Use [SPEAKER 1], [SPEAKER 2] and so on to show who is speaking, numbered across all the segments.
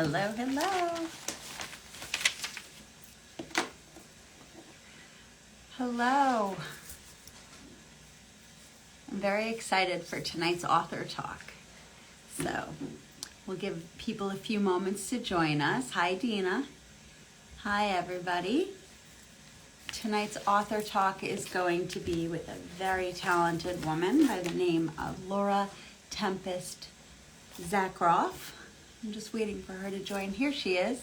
[SPEAKER 1] Hello, hello. Hello. I'm very excited for tonight's author talk. So we'll give people a few moments to join us. Hi, Dina. Hi, everybody. Tonight's author talk is going to be with a very talented woman by the name of Laura Tempest Zackroff. I'm just waiting for her to join. Here she is.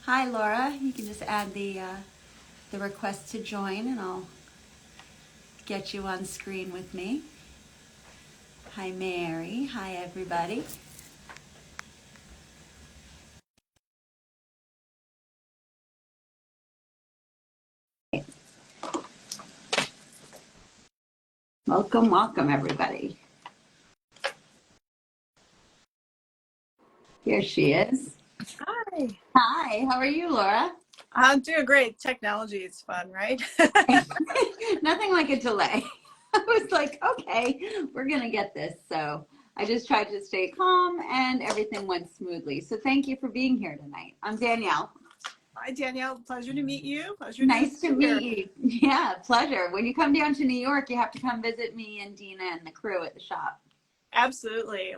[SPEAKER 1] Hi, Laura. You can just add the request to join, and I'll get you on screen with me. Hi, Mary. Hi, everybody. Welcome, welcome, everybody. Here she is.
[SPEAKER 2] Hi.
[SPEAKER 1] Hi, how are you, Laura?
[SPEAKER 2] I'm doing great. Technology is fun, right?
[SPEAKER 1] Nothing like a delay. I was like, okay, we're going to get this. So I just tried to stay calm and everything went smoothly. So thank you for being here tonight. I'm Danielle.
[SPEAKER 2] Hi, Danielle. Pleasure to meet you. Pleasure
[SPEAKER 1] Nice to
[SPEAKER 2] meet
[SPEAKER 1] meet you. Yeah, pleasure. When you come down to New York, you have to come visit me and Dina and the crew at the shop.
[SPEAKER 2] Absolutely.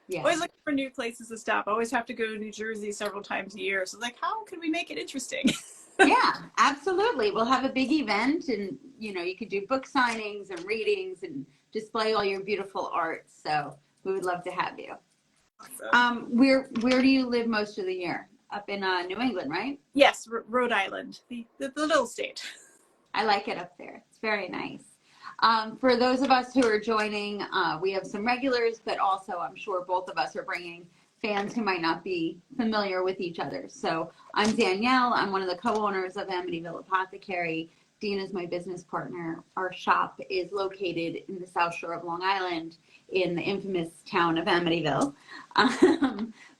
[SPEAKER 1] Yeah.
[SPEAKER 2] Always looking for new places to stop. I always have to go to New Jersey several times a year. So how can we make it interesting?
[SPEAKER 1] Yeah, absolutely. We'll have a big event, and you could do book signings and readings and display all your beautiful art. So we would love to have you.
[SPEAKER 2] Awesome.
[SPEAKER 1] Where do you live most of the year? Up in New England, right?
[SPEAKER 2] Yes, Rhode Island, the little state.
[SPEAKER 1] I like it up there. It's very nice. For those of us who are joining, we have some regulars, but also I'm sure both of us are bringing fans who might not be familiar with each other. So I'm Danielle. I'm one of the co-owners of Amityville Apothecary. Dean is my business partner. Our shop is located in the South Shore of Long Island in the infamous town of Amityville.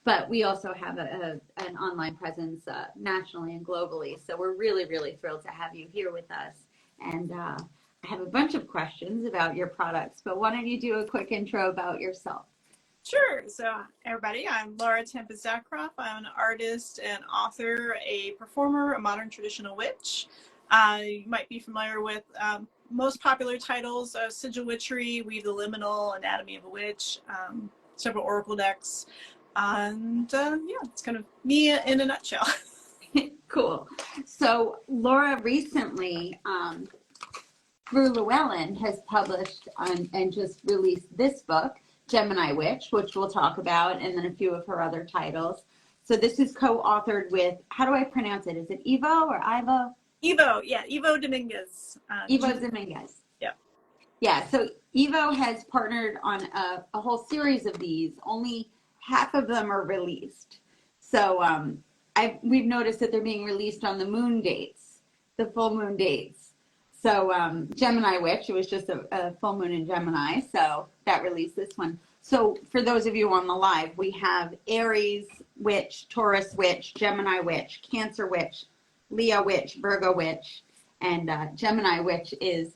[SPEAKER 1] But we also have an online presence nationally and globally. So we're really, really thrilled to have you here with us. And I have a bunch of questions about your products, but why don't you do a quick intro about yourself?
[SPEAKER 2] Sure. So everybody, I'm Laura Tempest Zackroff. I'm an artist and author, a performer, a modern traditional witch. You might be familiar with most popular titles, Sigil Witchery, Weave the Liminal, Anatomy of a Witch, several oracle decks. And yeah, it's kind of me in a nutshell.
[SPEAKER 1] Cool. So Laura recently, through Llewellyn, has published and just released this book, Gemini Witch, which we'll talk about, and then a few of her other titles. So this is co-authored with, how do I pronounce it? Is it Evo or Ivo?
[SPEAKER 2] Evo, yeah, Evo Dominguez.
[SPEAKER 1] Evo Dominguez.
[SPEAKER 2] Yeah.
[SPEAKER 1] Yeah, so Evo has partnered on a whole series of these. Only half of them are released. So we've noticed that they're being released on the moon dates, the full moon dates. So Gemini Witch, it was just a full moon in Gemini, so that released this one. So for those of you on the live, we have Aries Witch, Taurus Witch, Gemini Witch, Cancer Witch, Leo Witch, Virgo Witch, and Gemini Witch is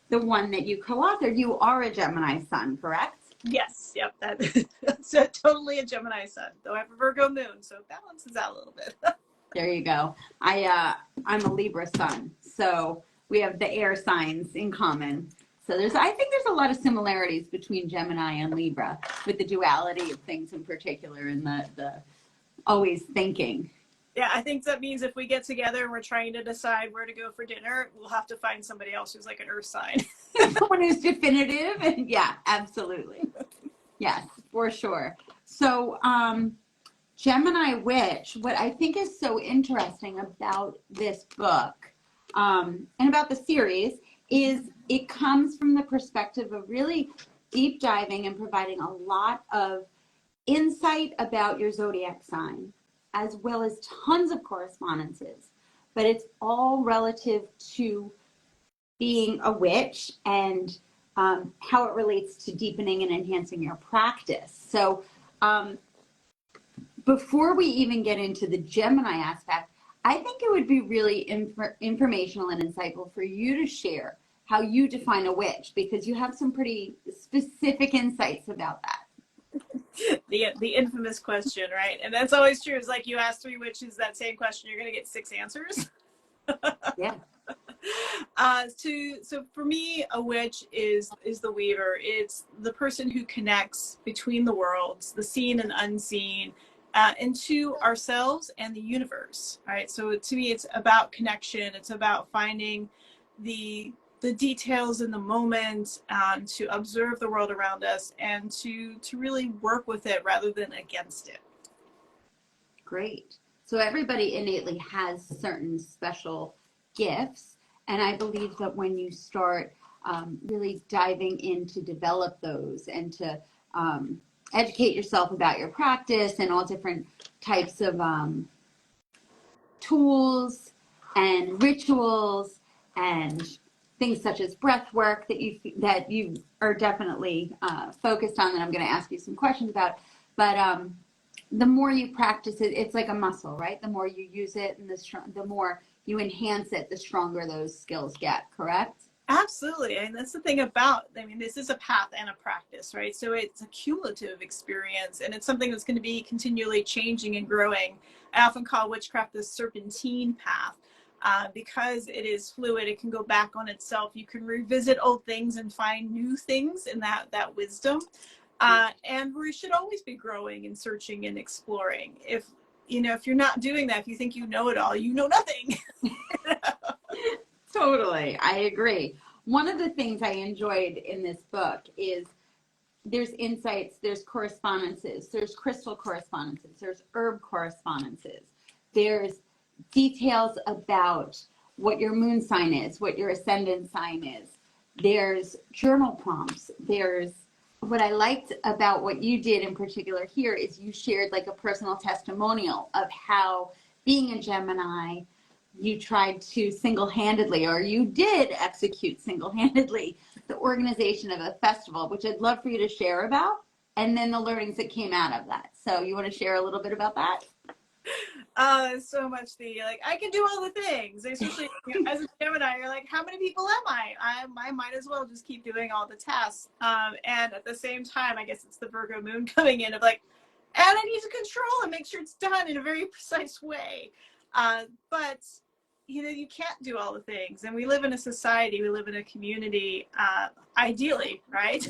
[SPEAKER 1] the one that you co-authored. You are a Gemini sun, correct?
[SPEAKER 2] Yes, yep, that's totally a Gemini sun, though I have a Virgo moon, so it balances out a little bit.
[SPEAKER 1] There you go. I'm a Libra sun, so we have the air signs in common. So I think there's a lot of similarities between Gemini and Libra with the duality of things in particular and the always thinking.
[SPEAKER 2] Yeah, I think that means if we get together and we're trying to decide where to go for dinner, we'll have to find somebody else who's like an earth sign.
[SPEAKER 1] Someone who's definitive. And yeah, absolutely. Yes, for sure. So Gemini Witch, what I think is so interesting about this book and about the series is it comes from the perspective of really deep diving and providing a lot of insight about your zodiac sign, as well as tons of correspondences. But it's all relative to being a witch and how it relates to deepening and enhancing your practice. So before we even get into the Gemini aspect, I think it would be really informational and insightful for you to share how you define a witch, because you have some pretty specific insights about that.
[SPEAKER 2] The infamous question, right? And that's always true. It's like you ask three witches that same question, you're going to get six answers.
[SPEAKER 1] Yeah.
[SPEAKER 2] So for me, a witch is the weaver. It's the person who connects between the worlds, the seen and unseen, and to ourselves and the universe. Right. So to me, it's about connection. It's about finding the details in the moment, to observe the world around us, and to really work with it rather than against it.
[SPEAKER 1] Great. So everybody innately has certain special gifts. And I believe that when you start really diving in to develop those and to educate yourself about your practice and all different types of tools and rituals and things such as breath work that you are definitely focused on, that I'm going to ask you some questions about. But the more you practice it, it's like a muscle, right? The more you use it, and the more you enhance it, the stronger those skills get, correct?
[SPEAKER 2] Absolutely. And that's the thing about, I mean, this is a path and a practice, right? So it's a cumulative experience, and it's something that's going to be continually changing and growing. I often call witchcraft the serpentine path, because it is fluid. It can go back on itself. You can revisit old things and find new things in that wisdom. And we should always be growing and searching and exploring. If you're not doing that, if you think you know it all, you know nothing.
[SPEAKER 1] Totally. I agree. One of the things I enjoyed in this book is there's insights, there's correspondences, there's crystal correspondences, there's herb correspondences, there's details about what your moon sign is, what your ascendant sign is, there's journal prompts, there's what I liked about what you did in particular here is you shared like a personal testimonial of how being a Gemini, you tried to single-handedly, or you did execute single-handedly, the organization of a festival, which I'd love for you to share about, and then the learnings that came out of that. So you want to share a little bit about that?
[SPEAKER 2] So much I can do all the things, especially as a Gemini, you're like, how many people am I might as well just keep doing all the tasks. And at the same time, I guess it's the Virgo moon coming in of like, and I need to control and make sure it's done in a very precise way. But you can't do all the things, and we live in a society, we live in a community, ideally, right?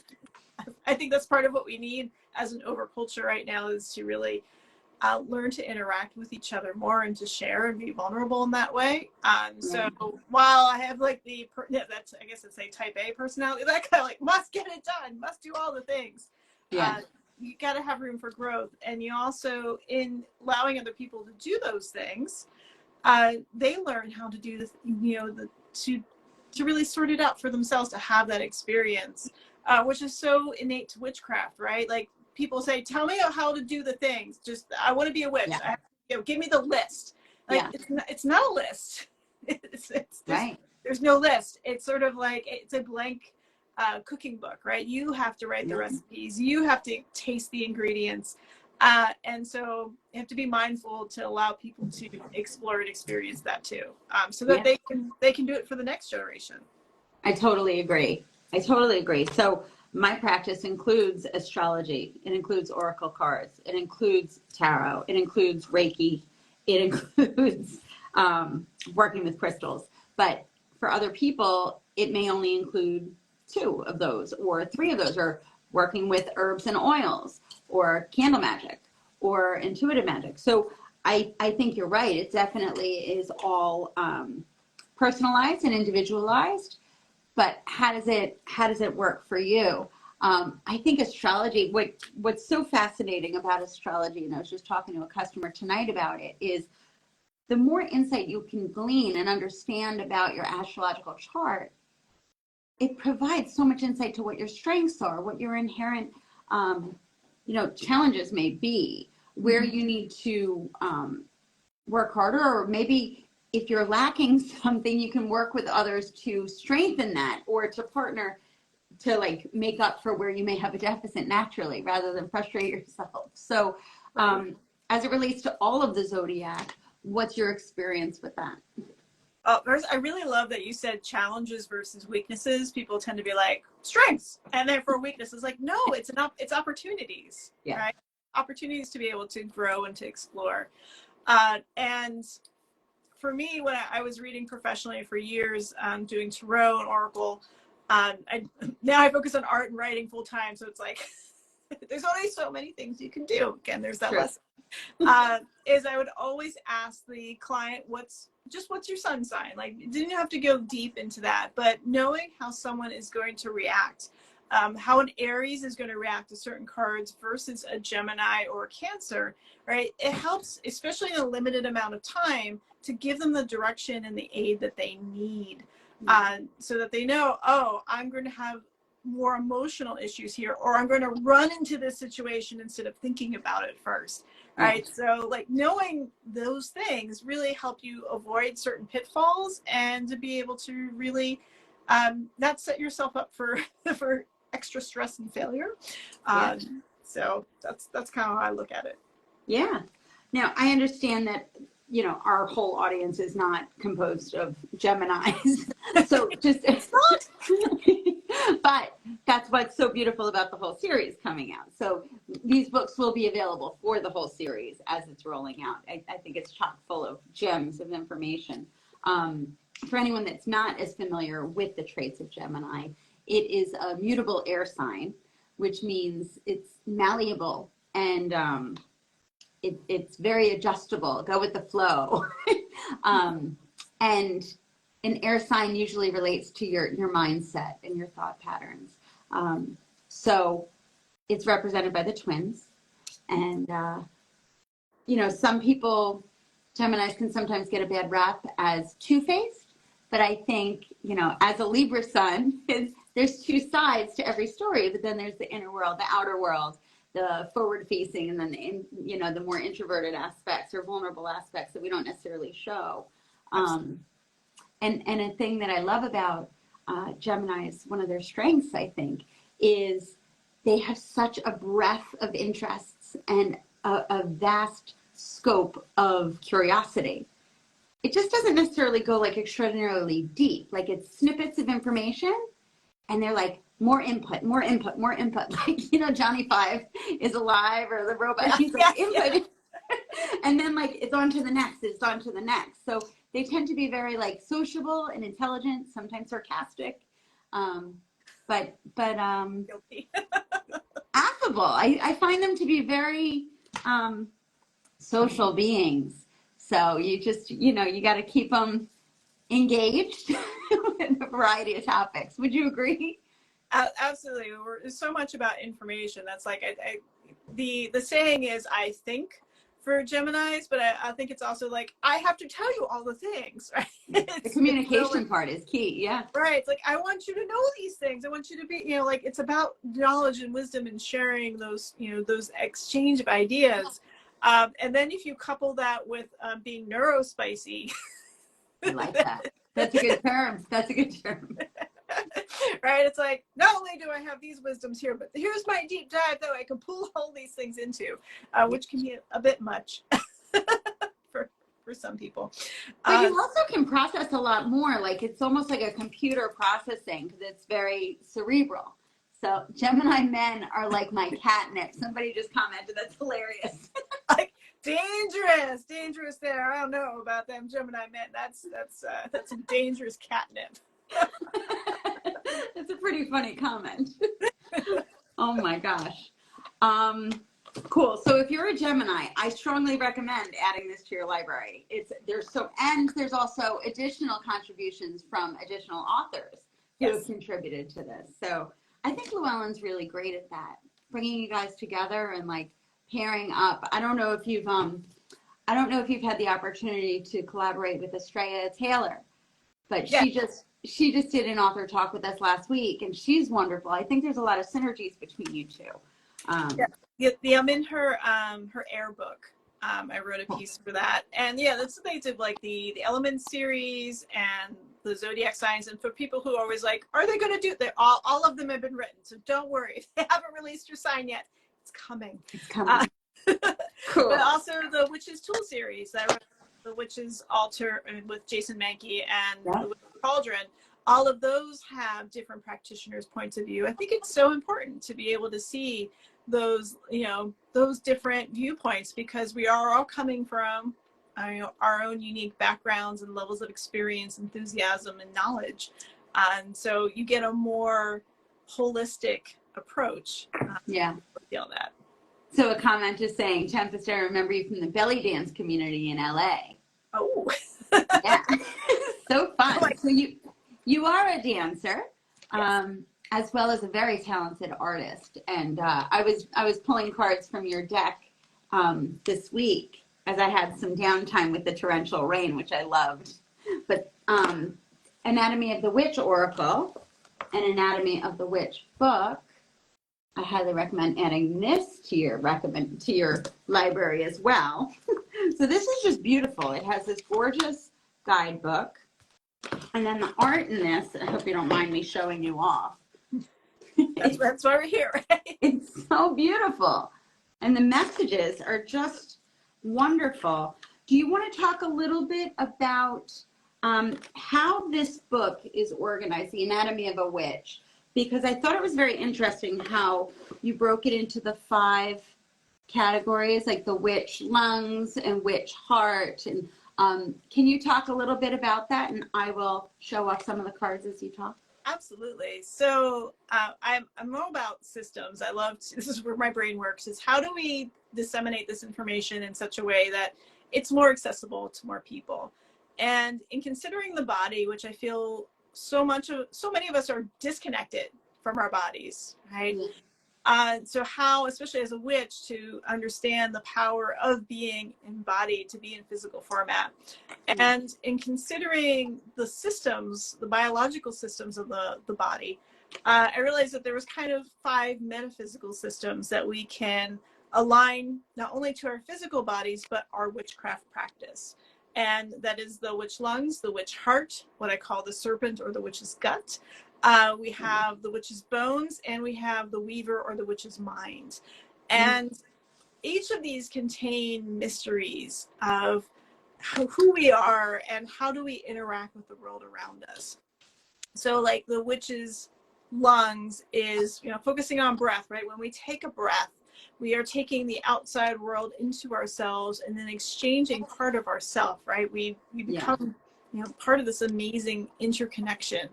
[SPEAKER 2] I think that's part of what we need as an overculture right now, is to really learn to interact with each other more and to share and be vulnerable in that way. So while I have that's, I guess it's a type A personality, that kind of must get it done, must do all the things.
[SPEAKER 1] Yeah.
[SPEAKER 2] You got to have room for growth. And you also, in allowing other people to do those things, they learn how to do this, to really sort it out for themselves, to have that experience, which is so innate to witchcraft, right? Like, people say, tell me how to do the things. Just, I want to be a witch.
[SPEAKER 1] Yeah.
[SPEAKER 2] Give me the list. It's not a list.
[SPEAKER 1] Right.
[SPEAKER 2] There's no list. It's sort of like, it's a blank cooking book, right? You have to write the recipes. You have to taste the ingredients. And so you have to be mindful to allow people to explore and experience that too, so that they can do it for the next generation.
[SPEAKER 1] I totally agree. So my practice includes astrology. It includes oracle cards. It includes tarot. It includes Reiki. It includes working with crystals. But for other people, it may only include 2 of those or 3 of those, or working with herbs and oils, or candle magic, or intuitive magic. So I think you're right. It definitely is all personalized and individualized. But how does it work for you? I think astrology, what's so fascinating about astrology, and I was just talking to a customer tonight about it, is the more insight you can glean and understand about your astrological chart, it provides so much insight to what your strengths are, what your inherent challenges may be, where you need to work harder, or maybe if you're lacking something, you can work with others to strengthen that, or to partner to make up for where you may have a deficit naturally, rather than frustrate yourself. So as it relates to all of the zodiac, what's your experience with that?
[SPEAKER 2] Oh, first, I really love that you said challenges versus weaknesses. People tend to be like strengths, and then for weaknesses, like no, it's opportunities,
[SPEAKER 1] Yeah.
[SPEAKER 2] right? Opportunities to be able to grow and to explore. And for me, when I was reading professionally for years, doing tarot and oracle, now I focus on art and writing full time. So it's like there's only so many things you can do. Again, there's that
[SPEAKER 1] True.
[SPEAKER 2] lesson. Is I would always ask the client, what's your sun sign? Like, didn't have to go deep into that, but knowing how someone is going to react, how an Aries is going to react to certain cards versus a Gemini or a Cancer, right? It helps, especially in a limited amount of time, to give them the direction and the aid that they need, so that they know, oh, I'm going to have more emotional issues here, or I'm going to run into this situation instead of thinking about it first. Right. So like knowing those things really help you avoid certain pitfalls and to be able to really not set yourself up for extra stress and failure. So that's kind of how I look at it.
[SPEAKER 1] Yeah. Now I understand that, you know, our whole audience is not composed of Geminis. So just it's not. But that's what's so beautiful about the whole series coming out. So these books will be available for the whole series as it's rolling out. I think it's chock full of gems of information. For anyone that's not as familiar with the traits of Gemini, it is a mutable air sign, which means it's malleable and it's very adjustable, go with the flow. And an air sign usually relates to your mindset and your thought patterns. So it's represented by the twins. And, you know, some people, Geminis can sometimes get a bad rap as two-faced, but I think, you know, as a Libra sun, there's two sides to every story, but then there's the inner world, the outer world, the forward-facing, and then you know, the more introverted aspects or vulnerable aspects that we don't necessarily show. And a thing that I love about Geminis, one of their strengths, I think, is they have such a breadth of interests and a vast scope of curiosity. It just doesn't necessarily go like extraordinarily deep. Like it's snippets of information, and they're like, more input, more input, more input. Like, you know, Johnny Five is alive, or the robot, he's like input. And then like it's on to the next, it's on to the next. So they tend to be very like sociable and intelligent, sometimes sarcastic, but affable. I find them to be very social beings. So you just, you know, you got to keep them engaged with a variety of topics. Would you agree?
[SPEAKER 2] Absolutely. There's so much about information. That's like the saying is, I think, for Geminis, but I think it's also like, I have to tell you all the things, right?
[SPEAKER 1] The communication part is key. Yeah.
[SPEAKER 2] Right. It's like, I want you to know these things. I want you to be, you know, like it's about knowledge and wisdom and sharing those, you know, those exchange of ideas. And then if you couple that with being neurospicy.
[SPEAKER 1] I like that. That's a good term. That's a good term.
[SPEAKER 2] Right. It's like, not only do I have these wisdoms here, but here's my deep dive that I can pull all these things into, which can be a bit much for some people.
[SPEAKER 1] But you also can process a lot more. Like it's almost like a computer processing because it's very cerebral. So Gemini men are like my catnip. Somebody just commented, that's hilarious.
[SPEAKER 2] Like dangerous there. I don't know about them Gemini men. That's a dangerous catnip.
[SPEAKER 1] That's a pretty funny comment. Oh my gosh. Cool. So if you're a Gemini, I strongly recommend adding this to your library. There's also additional contributions from additional authors who have contributed to this. So I think Llewellyn's really great at that, bringing you guys together and like pairing up. I don't know if you've had the opportunity to collaborate with Estrella Taylor, but she just did an author talk with us last week, and she's wonderful. I think there's a lot of synergies between you two.
[SPEAKER 2] I'm in her air book. I wrote a piece for that, and that's the thing of like the element series and the zodiac signs. And for people who are always like, are they going to do that? All of them have been written, so don't worry if they haven't released your sign yet. It's coming.
[SPEAKER 1] It's coming. Cool.
[SPEAKER 2] But also the Witch's Tool series that I wrote the Witch's Altar with Jason Mankey and
[SPEAKER 1] Yeah.
[SPEAKER 2] the Witch's Cauldron, all of those have different practitioners' points of view. I think it's so important to be able to see those, those different viewpoints, because we are all coming from our own unique backgrounds and levels of experience, enthusiasm, and knowledge. And so you get a more holistic approach.
[SPEAKER 1] Yeah.
[SPEAKER 2] I feel that.
[SPEAKER 1] So a comment is saying, Tempest, I remember you from the belly dance community in LA.
[SPEAKER 2] Oh.
[SPEAKER 1] Yeah. So fun.
[SPEAKER 2] Oh,
[SPEAKER 1] So you are a dancer, as well as a very talented artist. And I was pulling cards from your deck this week as I had some downtime with the torrential rain, which I loved. But Anatomy of the Witch Oracle and Anatomy of the Witch book, I highly recommend adding this to your library as well. So this is just beautiful. It has this gorgeous guidebook. And then the art in this, I hope you don't mind me showing you off.
[SPEAKER 2] that's why we're here, right?
[SPEAKER 1] It's so beautiful. And the messages are just wonderful. Do you want to talk a little bit about how this book is organized, The Anatomy of a Witch? Because I thought it was very interesting how you broke it into the 5 categories, like the witch lungs and witch heart. And can you talk a little bit about that? And I will show off some of the cards as you talk.
[SPEAKER 2] Absolutely. So I'm all about systems. This is where my brain works, is how do we disseminate this information in such a way that it's more accessible to more people? And in considering the body, which I feel so many of us are disconnected from our bodies, right? So how, especially as a witch, to understand the power of being embodied, to be in physical format. And in considering the systems, the biological systems of the body, I realized that there was kind of 5 metaphysical systems that we can align not only to our physical bodies, but our witchcraft practice. And that is the witch lungs, the witch heart, what I call the serpent or the witch's gut. We have the witch's bones, and we have the weaver or the witch's mind. And each of these contain mysteries of who we are and how do we interact with the world around us. So like the witch's lungs is, focusing on breath, right? When we take a breath, we are taking the outside world into ourselves and then exchanging part of ourself, right? We become, part of this amazing interconnection.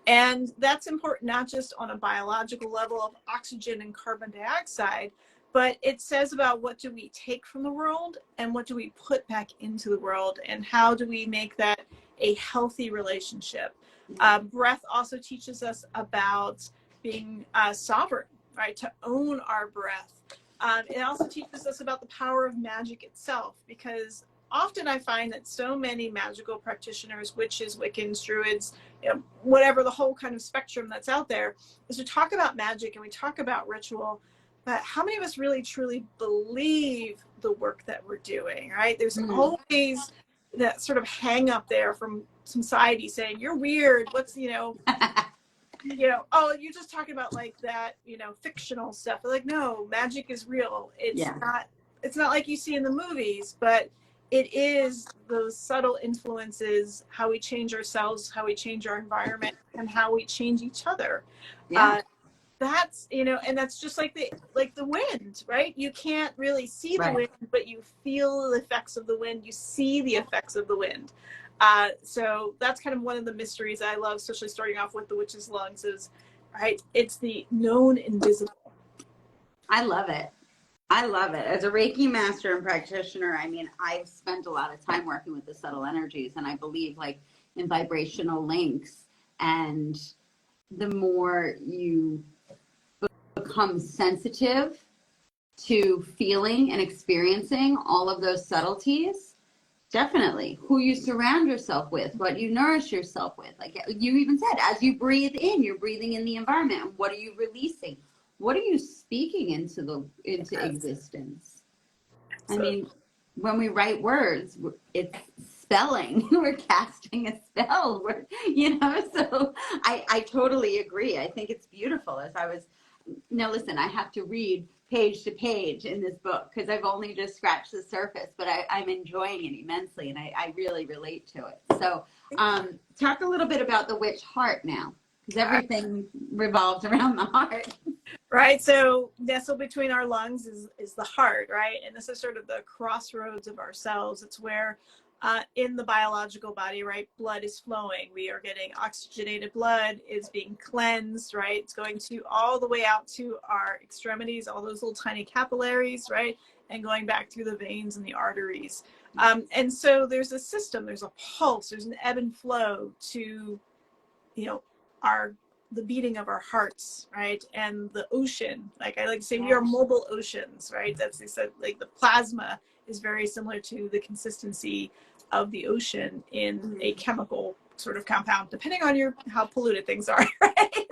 [SPEAKER 2] And that's important, not just on a biological level of oxygen and carbon dioxide, but it says about what do we take from the world and what do we put back into the world, and how do we make that a healthy relationship. Breath also teaches us about being sovereign, right? To own our breath. It also teaches us about the power of magic itself, because often I find that so many magical practitioners, witches, Wiccans, druids, whatever, the whole kind of spectrum that's out there, is we talk about magic and we talk about ritual, but how many of us really truly believe the work that we're doing, right? There's always that sort of hang up there from society saying, you're weird, what's, oh, you're just talking about like that, fictional stuff. Like, no, magic is real. It's not like you see in the movies, but it is those subtle influences, how we change ourselves, how we change our environment, and how we change each other. That's, and that's just like the wind, right? You can't really see the wind, but you feel the effects of the wind. You see the effects of the wind. So that's kind of one of the mysteries I love, especially starting off with the witch's lungs, is, right, it's the known invisible.
[SPEAKER 1] I love it. I love it. As a Reiki master and practitioner, I mean, I've spent a lot of time working with the subtle energies, and I believe like in vibrational links, and the more you become sensitive to feeling and experiencing all of those subtleties, definitely who you surround yourself with, what you nourish yourself with. Like you even said, as you breathe in, you're breathing in the environment. What are you releasing? What are you speaking into existence? I mean, when we write words, it's spelling. We're casting a spell. So I totally agree. I think it's beautiful. Now listen, I have to read page to page in this book because I've only just scratched the surface, but I'm enjoying it immensely, and I really relate to it. So talk a little bit about the witch heart now, because everything revolves around the heart.
[SPEAKER 2] Right. So nestled between our lungs is the heart, right? And this is sort of the crossroads of ourselves. It's where in the biological body, right, blood is flowing. We are getting oxygenated blood, it's being cleansed, right? It's going to all the way out to our extremities, all those little tiny capillaries, right? And going back through the veins and the arteries. And so there's a system, there's a pulse, there's an ebb and flow to, you know, the beating of our hearts, right? And the ocean, like I like to say, we are mobile oceans, right? That's, they said, like the plasma is very similar to the consistency of the ocean in a chemical sort of compound, depending on how polluted things are, right?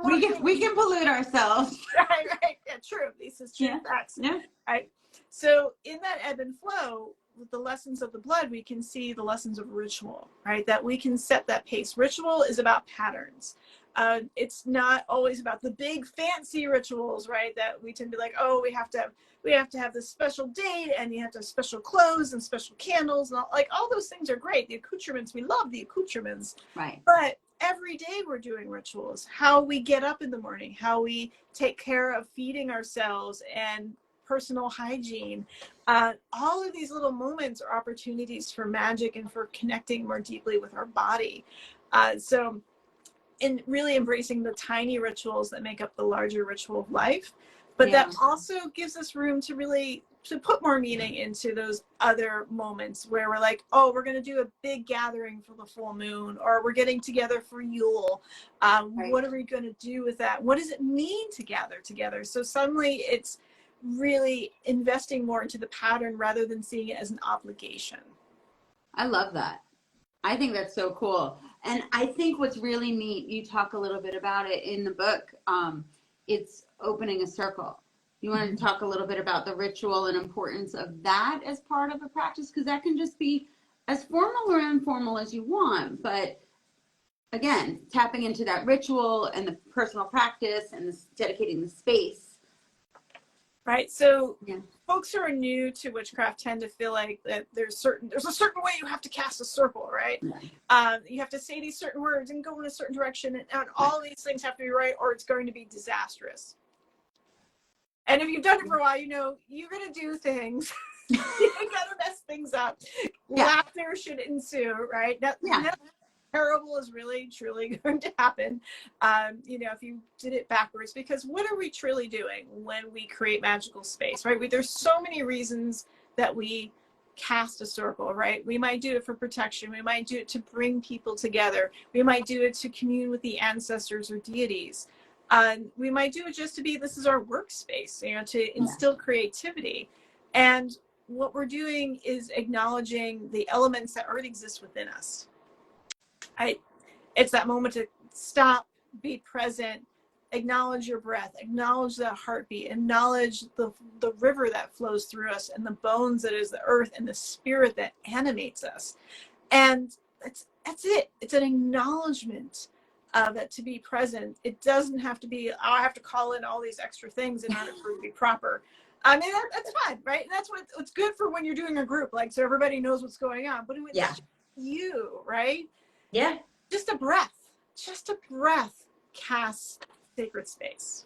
[SPEAKER 1] We can pollute ourselves.
[SPEAKER 2] Right. Yeah, true. This is true facts.
[SPEAKER 1] Yeah.
[SPEAKER 2] Right. So in that ebb and flow, with the lessons of the blood, we can see the lessons of ritual, right? That we can set that pace. Ritual is about patterns. It's not always about the big fancy rituals, right? That we tend to be like, oh, we have to have this special date, and you have to have special clothes and special candles, and all those things are great. The accoutrements, we love the accoutrements,
[SPEAKER 1] right? But
[SPEAKER 2] every day we're doing rituals. How we get up in the morning, how we take care of feeding ourselves and personal hygiene. All of these little moments are opportunities for magic and for connecting more deeply with our body. So in really embracing the tiny rituals that make up the larger ritual of life, but that also gives us room to really to put more meaning into those other moments where we're like, oh, we're going to do a big gathering for the full moon, or we're getting together for Yule. What are we going to do with that? What does it mean to gather together? So suddenly it's really investing more into the pattern rather than seeing it as an obligation.
[SPEAKER 1] I love that. I think that's so cool. And I think what's really neat, you talk a little bit about it in the book, it's opening a circle. You want to talk a little bit about the ritual and importance of that as part of a practice? Because that can just be as formal or informal as you want. But again, tapping into that ritual and the personal practice and dedicating the space.
[SPEAKER 2] Right. So folks who are new to witchcraft tend to feel like that there's a certain way you have to cast a circle, right? You have to say these certain words and go in a certain direction, and all these things have to be right, or it's going to be disastrous. And if you've done it for a while, you know you're going to do things. You're going to mess things up. Laughter should ensue, right? Nothing terrible is really, truly going to happen. If you did it backwards, because what are we truly doing when we create magical space, right? There's so many reasons that we cast a circle, right? We might do it for protection. We might do it to bring people together. We might do it to commune with the ancestors or deities. We might do it just to be, this is our workspace, to instill creativity. And what we're doing is acknowledging the elements that already exist within us. It's that moment to stop, be present, acknowledge your breath, acknowledge that heartbeat, acknowledge the river that flows through us, and the bones that is the earth, and the spirit that animates us. And that's it. It's an acknowledgement that to be present. It doesn't have to be, I have to call in all these extra things in order for it to be proper. I mean, that's fine, right? And that's what's good for when you're doing a group, like, so everybody knows what's going on. But it's just you, right?
[SPEAKER 1] Yeah.
[SPEAKER 2] Just a breath casts sacred space.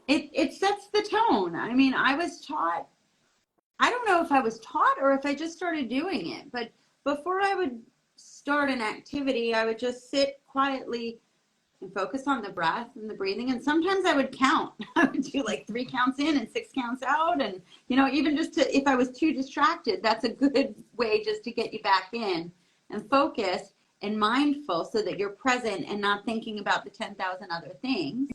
[SPEAKER 1] It sets the tone. I mean, I don't know if I was taught or if I just started doing it, but before I would start an activity, I would just sit quietly and focus on the breath and the breathing. And sometimes I would count. I would do like 3 counts in and 6 counts out. And, even just if I was too distracted, that's a good way just to get you back in and focused and mindful so that you're present and not thinking about the 10,000 other things.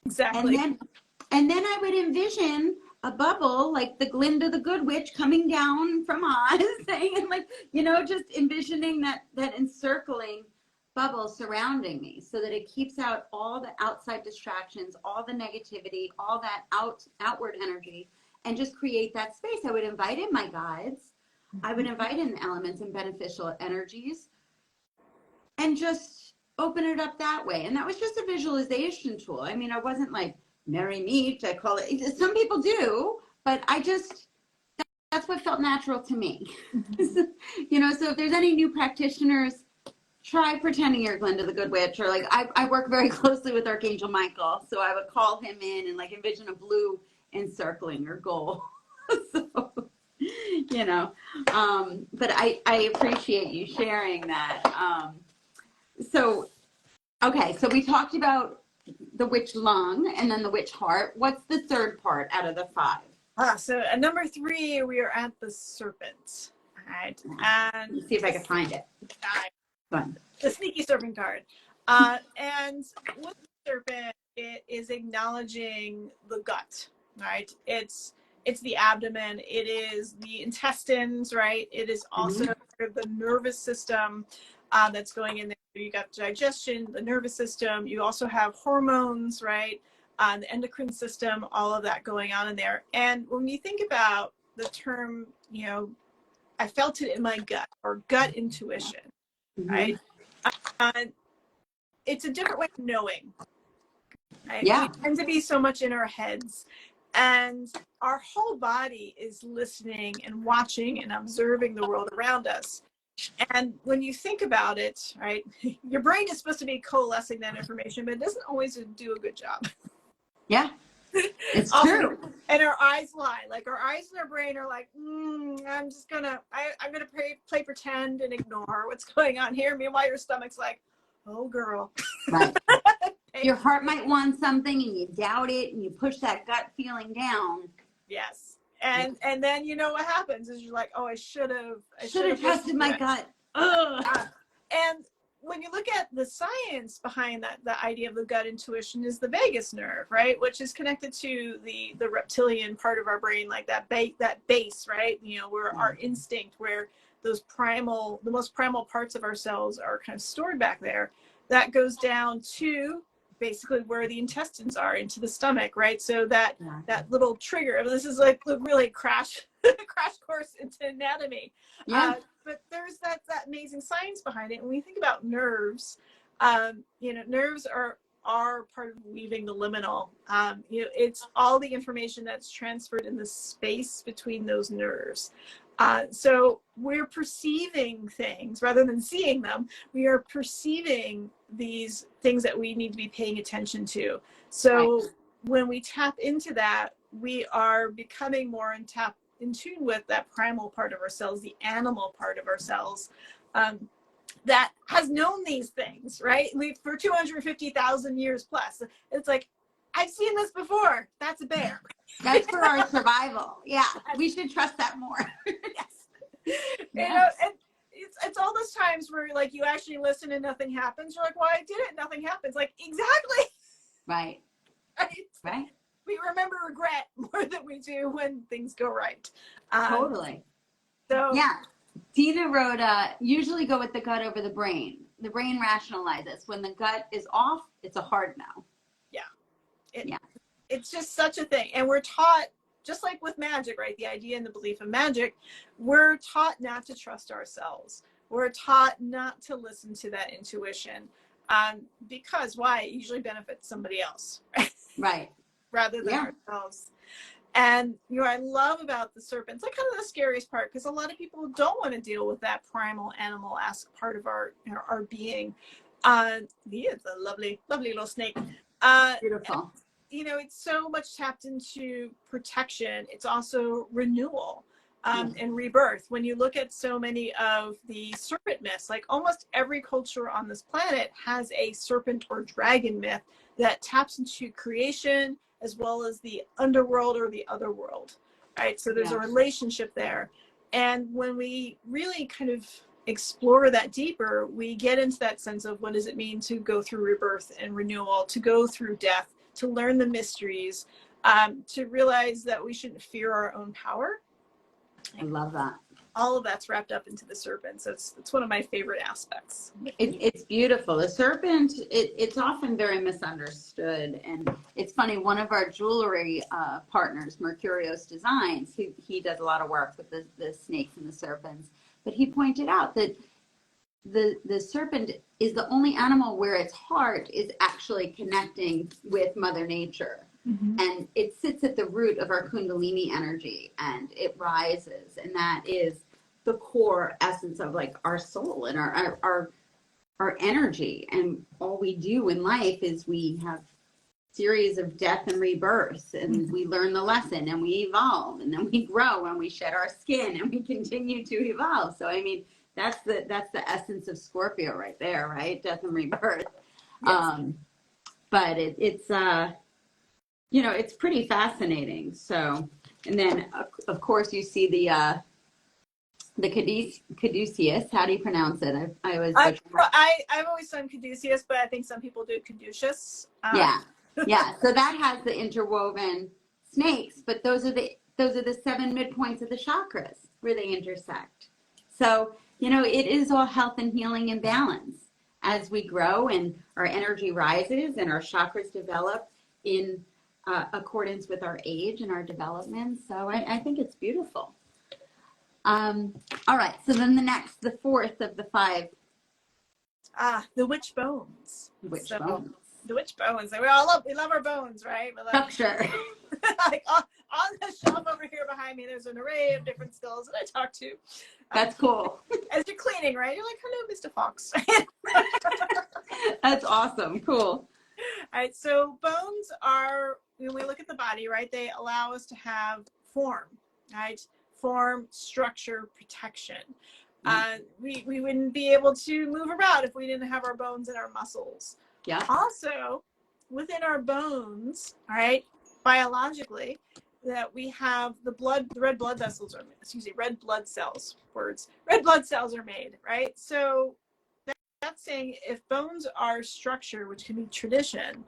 [SPEAKER 2] Exactly.
[SPEAKER 1] And then I would envision a bubble like the Glinda the Good Witch coming down from Oz, and just envisioning that encircling bubble surrounding me so that it keeps out all the outside distractions, all the negativity, all that outward energy, and just create that space. I would invite in my guides. I would invite in elements and beneficial energies and just open it up that way. And that was just a visualization tool. I mean, I wasn't like merry meet. I call it. Some people do, but that's what felt natural to me. You know, so if there's any new practitioners, try pretending you're Glinda the Good Witch, or like I work very closely with Archangel Michael, so I would call him in and like envision a blue encircling your goal. So, you know, but I appreciate you sharing that. So, okay, so we talked about the witch lung and then the witch heart. What's the third part out of the 5?
[SPEAKER 2] So at number 3, we are at the serpent. All right. And
[SPEAKER 1] let's see if I can find it. Fun.
[SPEAKER 2] The sneaky serpent card. And with the serpent, it is acknowledging the gut, right? It's the abdomen. It is the intestines, right? It is also the nervous system that's going in there. You got digestion, the nervous system. You also have hormones, right? The endocrine system, all of that going on in there. And when you think about the term, you know, I felt it in my gut, or gut intuition, right? It's a different way of knowing. Right?
[SPEAKER 1] Yeah.
[SPEAKER 2] We tend to be so much in our heads, and our whole body is listening and watching and observing the world around us. And when you think about it, right, your brain is supposed to be coalescing that information, but it doesn't always do a good job.
[SPEAKER 1] Yeah, it's true.
[SPEAKER 2] And our eyes lie. Like our eyes and our brain are like, I'm gonna play pretend and ignore what's going on here. Meanwhile, your stomach's like, oh girl.
[SPEAKER 1] Right. Your heart might want something and you doubt it and you push that gut feeling down.
[SPEAKER 2] Yes. And then you know what happens is you're like, oh, I should have
[SPEAKER 1] trusted my gut. Ugh.
[SPEAKER 2] And when you look at the science behind that, the idea of the gut intuition is the vagus nerve, right? Which is connected to the reptilian part of our brain, like that base, right? You know, where our instinct, where the most primal parts of ourselves are kind of stored back there. That goes down to basically where the intestines are, into the stomach, right? So that little trigger, this is like really crash course into anatomy.
[SPEAKER 1] Yeah.
[SPEAKER 2] But there's that amazing science behind it. And when you think about nerves, you know, nerves are part of weaving the liminal. You know, it's all the information that's transferred in the space between those nerves. So we're perceiving things rather than seeing them. We are perceiving these things that we need to be paying attention to. So when we tap into that, we are becoming more in tune with that primal part of ourselves, the animal part of ourselves, that has known these things, right? For 250,000 years plus. It's like, I've seen this before. That's a bear.
[SPEAKER 1] That's for our survival. Yeah, we should trust that more.
[SPEAKER 2] Yes. You know, and it's all those times where like you actually listen and nothing happens. You're like, well, I did it, nothing happens. Like, exactly.
[SPEAKER 1] Right. Right.
[SPEAKER 2] We remember regret more than we do when things go right.
[SPEAKER 1] Totally.
[SPEAKER 2] So
[SPEAKER 1] yeah, Dina wrote, usually go with the gut over the brain. The brain rationalizes. When the gut is off, it's a hard no.
[SPEAKER 2] Yeah. It's just such a thing. And we're taught, just like with magic, right? The idea and the belief in magic, we're taught not to trust ourselves. We're taught not to listen to that intuition. Because why? It usually benefits somebody else.
[SPEAKER 1] Right.
[SPEAKER 2] Rather than ourselves. And you know, I love about the serpent, it's like kind of the scariest part, because a lot of people don't want to deal with that primal animal-esque part of our being. He is a lovely little snake.
[SPEAKER 1] Beautiful.
[SPEAKER 2] You know, it's so much tapped into protection. It's also renewal and rebirth. When you look at so many of the serpent myths, like almost every culture on this planet has a serpent or dragon myth that taps into creation as well as the underworld or the other world, right? So there's a relationship there. And when we really kind of explore that deeper, we get into that sense of what does it mean to go through rebirth and renewal, to go through death, to learn the mysteries, to realize that we shouldn't fear our own power.
[SPEAKER 1] I love that.
[SPEAKER 2] All of that's wrapped up into the serpent. So it's one of my favorite aspects.
[SPEAKER 1] It's beautiful. The serpent, it's often very misunderstood. And it's funny, one of our jewelry partners, Mercurios Designs, he does a lot of work with the snakes and the serpents. But he pointed out that the serpent is the only animal where its heart is actually connecting with Mother Nature. And it sits at the root of our Kundalini energy, and it rises, and that is the core essence of like our soul and our energy. And all we do in life is we have series of death and rebirth, and we learn the lesson, and we evolve, and then we grow, and we shed our skin, and we continue to evolve. So I mean, that's the essence of Scorpio right there, right? Death and rebirth.
[SPEAKER 2] Yes.
[SPEAKER 1] But it's you know, it's pretty fascinating. So, and then of course you see the caduceus. How do you pronounce it?
[SPEAKER 2] I've always done caduceus, but I think some people do caduceus.
[SPEAKER 1] Yeah. Yeah. So that has the interwoven snakes, but those are the 7 midpoints of the chakras where they intersect. So, you know, it is all health and healing and balance as we grow and our energy rises and our chakras develop in accordance with our age and our development. So I think it's beautiful. All right. So then the fourth of the 5.
[SPEAKER 2] The witch bones.
[SPEAKER 1] Bones.
[SPEAKER 2] The witch bones. We love our bones, right?
[SPEAKER 1] Structure.
[SPEAKER 2] Like on the shelf over here behind me, there's an array of different skulls that I talk to.
[SPEAKER 1] That's cool.
[SPEAKER 2] As you're cleaning, right? You're like, hello, Mr. Fox.
[SPEAKER 1] That's awesome. Cool.
[SPEAKER 2] All right. So bones are, when we look at the body, right, they allow us to have form, right? Form, structure, protection. We wouldn't be able to move around if we didn't have our bones and our muscles.
[SPEAKER 1] Yeah.
[SPEAKER 2] Also, within our bones, all right, biologically, that we have the red blood cells are made, right? So that's saying if bones are structure, which can be tradition,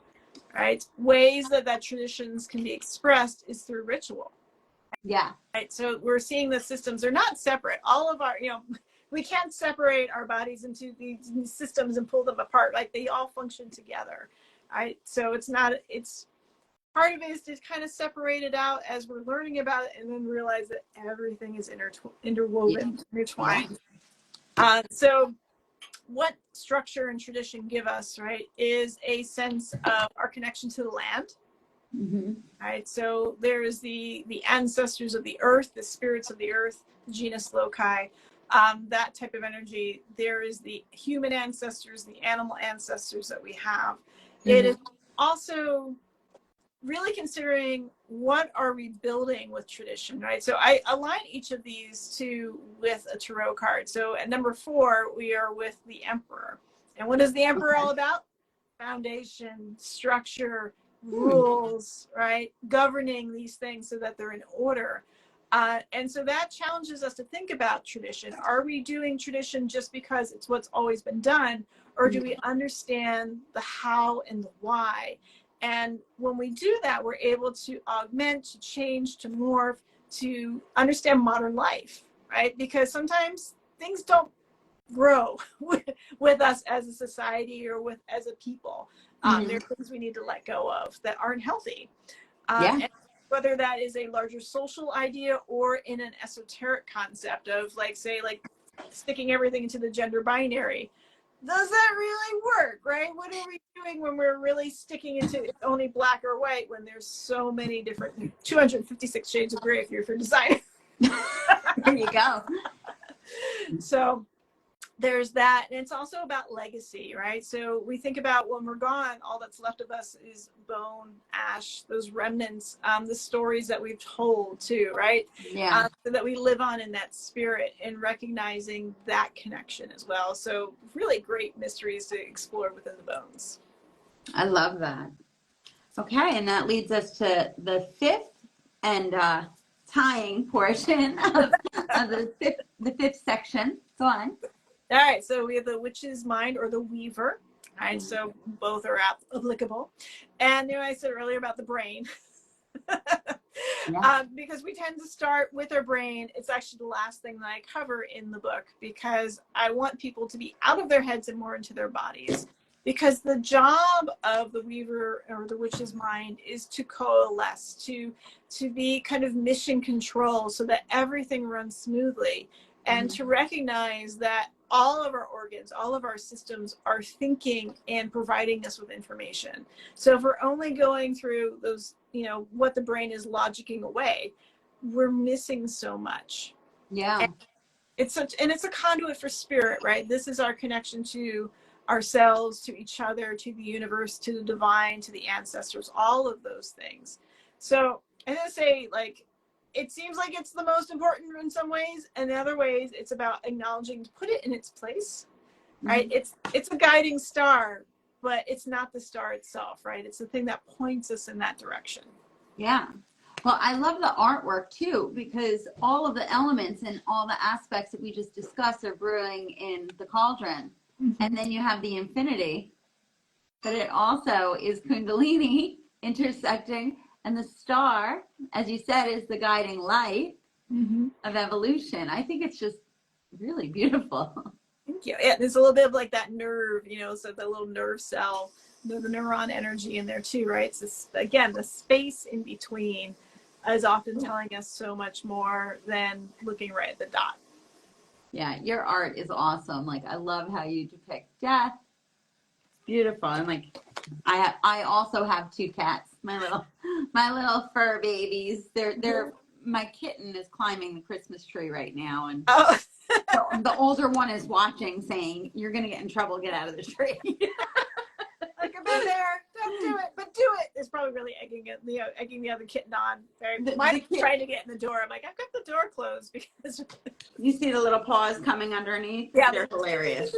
[SPEAKER 2] right? Ways that traditions can be expressed is through ritual.
[SPEAKER 1] Yeah.
[SPEAKER 2] Right. So we're seeing the systems are not separate. All of our, we can't separate our bodies into these systems and pull them apart. Like they all function together. Right. So it's part of it is to kind of separate it out as we're learning about it and then realize that everything is interwoven, intertwined. So what structure and tradition give us, right, is a sense of our connection to the land. Right, so there is the ancestors of the earth, the spirits of the earth, the genus loci, that type of energy. There is the human ancestors, the animal ancestors that we have. It is also really considering what are we building with tradition, right? So I align each of these with a tarot card. So at number 4, we are with the Emperor. And what is the Emperor all about? Foundation, structure, rules, right? Governing these things so that they're in order. And so that challenges us to think about tradition. Are we doing tradition just because it's what's always been done? Or do we understand the how and the why? And when we do that, we're able to augment, to change, to morph, to understand modern life, right? Because sometimes things don't grow with us as a society or as a people. There are things we need to let go of that aren't healthy. And whether that is a larger social idea or in an esoteric concept of like sticking everything into the gender binary. Does that really work, right? What are we doing when we're really sticking into only black or white when there's so many different 256 shades of gray if you're a designer?
[SPEAKER 1] There you go.
[SPEAKER 2] So there's that. And it's also about legacy, right? So we think about when we're gone, all that's left of us is bone, ash, those remnants, the stories that we've told too, right?
[SPEAKER 1] Yeah.
[SPEAKER 2] So that we live on in that spirit and recognizing that connection as well. So really great mysteries to explore within the bones.
[SPEAKER 1] I love that. Okay, and that leads us to the 5th and tying portion of the fifth section. Go on.
[SPEAKER 2] All right, so we have the witch's mind or the weaver. All right, so both are applicable. And I said earlier about the brain. Because we tend to start with our brain. It's actually the last thing that I cover in the book because I want people to be out of their heads and more into their bodies. Because the job of the weaver or the witch's mind is to coalesce, to be kind of mission control so that everything runs smoothly, and to recognize that all of our organs, all of our systems are thinking and providing us with information. So if we're only going through those, what the brain is logicking away, we're missing so much.
[SPEAKER 1] Yeah.
[SPEAKER 2] And it's a conduit for spirit, right? This is our connection to ourselves, to each other, to the universe, to the divine, to the ancestors, all of those things. So I'm gonna say, like, it seems like it's the most important in some ways, and in other ways it's about acknowledging to put it in its place, right? It's a guiding star, but it's not the star itself, right? It's the thing that points us in that direction.
[SPEAKER 1] Yeah. Well, I love the artwork too, because all of the elements and all the aspects that we just discussed are brewing in the cauldron. And then you have the infinity, but it also is Kundalini intersecting, and the star, as you said, is the guiding light of evolution. I think it's just really beautiful.
[SPEAKER 2] Thank you. Yeah, there's a little bit of like that nerve, so the little nerve cell, the neuron energy in there too, right? So again, the space in between is often telling us so much more than looking right at the dot.
[SPEAKER 1] Yeah, your art is awesome. Like, I love how you depict death. It's beautiful. And like, I also have 2 cats, my little fur babies. They're my kitten is climbing the Christmas tree right now, and the older one is watching, saying, "You're gonna get in trouble. Get out of the tree."
[SPEAKER 2] Like, I've been there, don't do it, but do it. It's probably really egging the other kitten on. Mine's trying to get in the door. I'm like, I've got the door closed because
[SPEAKER 1] You see the little paws coming underneath?
[SPEAKER 2] Yeah,
[SPEAKER 1] They're hilarious.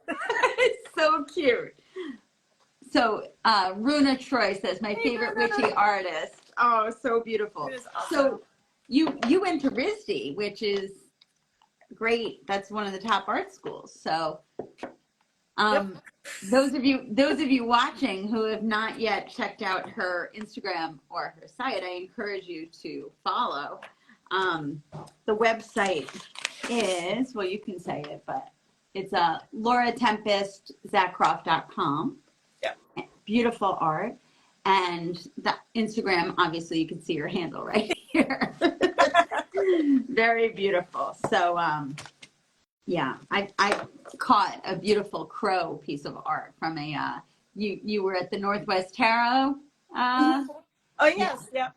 [SPEAKER 1] It's so cute. So Runa Troy says, my favorite witchy artist. Oh, so beautiful.
[SPEAKER 2] It is awesome.
[SPEAKER 1] So you went to RISD, which is great. That's one of the top art schools. So those of you watching who have not yet checked out her Instagram or her site, I encourage you to follow. The website is, well, you can say it, but it's lauratempestzackroff.com.
[SPEAKER 2] Yep.
[SPEAKER 1] Beautiful art. And the Instagram, obviously you can see your handle right here. Very beautiful. So yeah, I caught a beautiful crow piece of art from a you were at the Northwest Tarot.
[SPEAKER 2] Oh yes, yeah.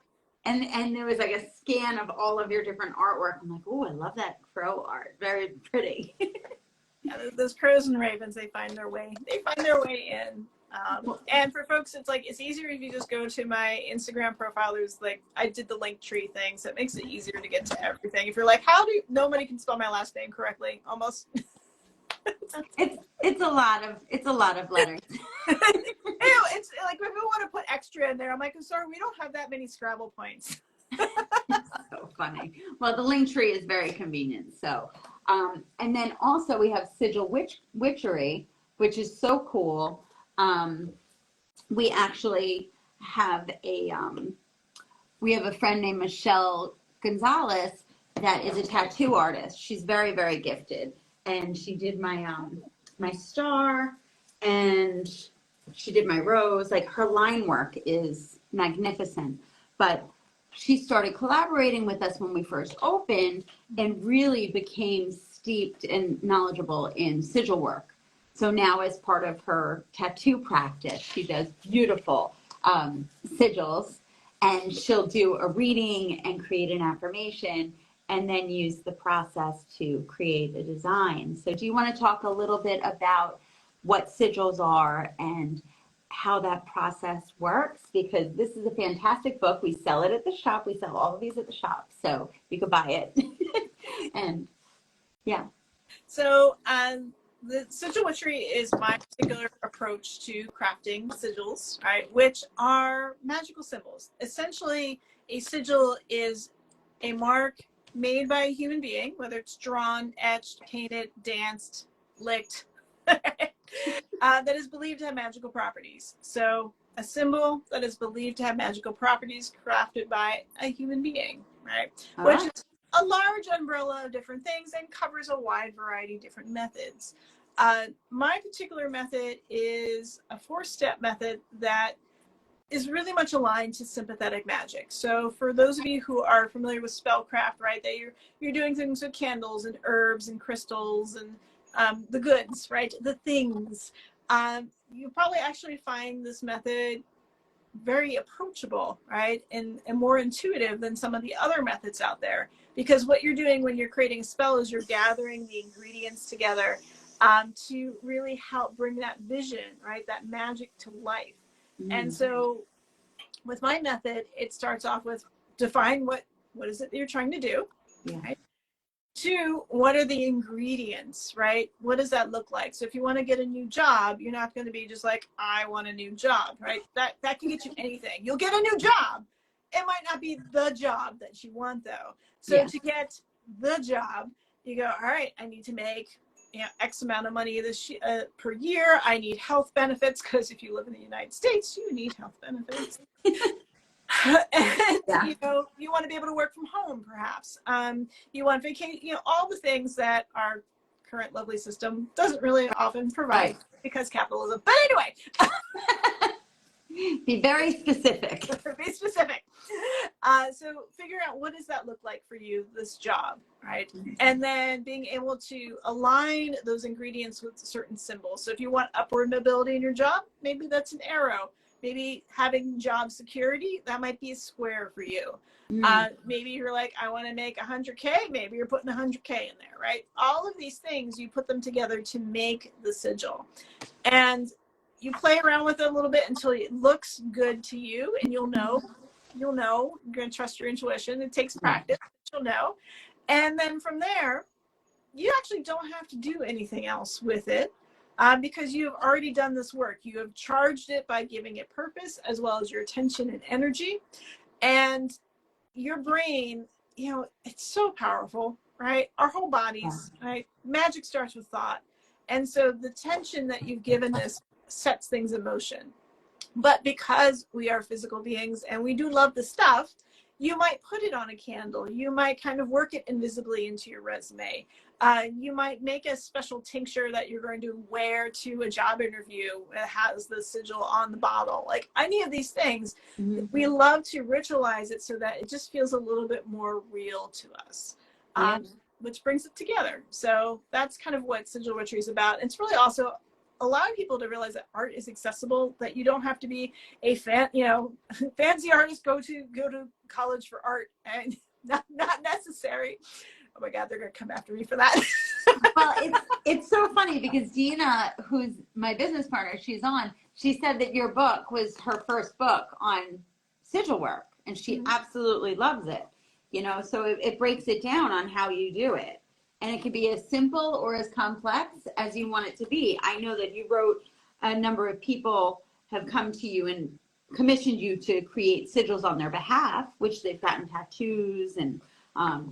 [SPEAKER 1] And there was like a scan of all of your different artwork. I'm like, oh, I love that crow art. Very pretty.
[SPEAKER 2] Yeah, those crows and ravens, they find their way in. And for folks, it's easier if you just go to my Instagram profile. There's I did the link tree thing, so it makes it easier to get to everything. If you're like, nobody can spell my last name correctly, almost.
[SPEAKER 1] it's a lot of letters.
[SPEAKER 2] It's like, if we want to put extra in there, I'm like, I'm sorry, we don't have that many Scrabble points.
[SPEAKER 1] So funny. Well, the link tree is very convenient. So, and then also we have Sigil Witchery, which is so cool. We actually have we have a friend named Michelle Gonzalez that is a tattoo artist. She's very, very gifted, and she did my my star, and she did my rose. Like, her line work is magnificent. But she started collaborating with us when we first opened and really became steeped and knowledgeable in sigil work. So now, as part of her tattoo practice, she does beautiful sigils, and she'll do a reading and create an affirmation and then use the process to create a design. So do you want to talk a little bit about what sigils are and how that process works? Because this is a fantastic book. We sell it at the shop. We sell all of these at the shop, so you could buy it. And yeah.
[SPEAKER 2] So the Sigil Witchery is my particular approach to crafting sigils, right, which are magical symbols. Essentially, a sigil is a mark made by a human being, whether it's drawn, etched, painted, danced, licked, that is believed to have magical properties. So a symbol that is believed to have magical properties crafted by a human being, right? Which is a large umbrella of different things and covers a wide variety of different methods. My particular method is a 4-step method that is really much aligned to sympathetic magic. So for those of you who are familiar with spellcraft, right, that you're doing things with candles and herbs and crystals and the goods, right, the things, you probably actually find this method very approachable, right? And more intuitive than some of the other methods out there. Because what you're doing when you're creating a spell is you're gathering the ingredients together to really help bring that vision, right? That magic to life. And so with my method, it starts off with define what is it that you're trying to do, right? 2, what are the ingredients, right? What does that look like? So if you want to get a new job, you're not going to be just like, I want a new job, right? That can get you anything. You'll get a new job. It might not be the job that you want, though. So to get the job, you go, all right, I need to make X amount of money per year. I need health benefits, because if you live in the United States, you need health benefits. And you want to be able to work from home, perhaps. You want vacation, all the things that our current lovely system doesn't really often provide because capitalism. But anyway,
[SPEAKER 1] be very specific.
[SPEAKER 2] Be specific. So figure out, what does that look like for you, this job, right? And then being able to align those ingredients with certain symbols. So if you want upward mobility in your job, maybe that's an arrow. Maybe having job security, that might be a square for you. Maybe you're like, I want to make 100K. Maybe you're putting 100K in there, right? All of these things, you put them together to make the sigil. And you play around with it a little bit until it looks good to you, and you'll know. You're going to trust your intuition. It takes practice, but you'll know. And then from there, you actually don't have to do anything else with it. Because you have already done this work. You have charged it by giving it purpose, as well as your attention and energy. And your brain, it's so powerful, right? Our whole bodies, right? Magic starts with thought. And so the tension that you've given this sets things in motion. But because we are physical beings and we do love the stuff, you might put it on a candle. You might kind of work it invisibly into your resume. You might make a special tincture that you're going to wear to a job interview. It has the sigil on the bottle. Like any of these things, we love to ritualize it so that it just feels a little bit more real to us, which brings it together. So that's kind of what Sigil Witchery is about. It's really also allowing people to realize that art is accessible, that you don't have to be a fancy artist, go to college for art, and not necessary. Oh my God, they're going to come after me for that.
[SPEAKER 1] Well, it's so funny because Dina, who's my business partner, she said that your book was her first book on sigil work, and she absolutely loves it. So it breaks it down on how you do it. And it can be as simple or as complex as you want it to be. I know that you wrote, a number of people have come to you and commissioned you to create sigils on their behalf, which they've gotten tattoos and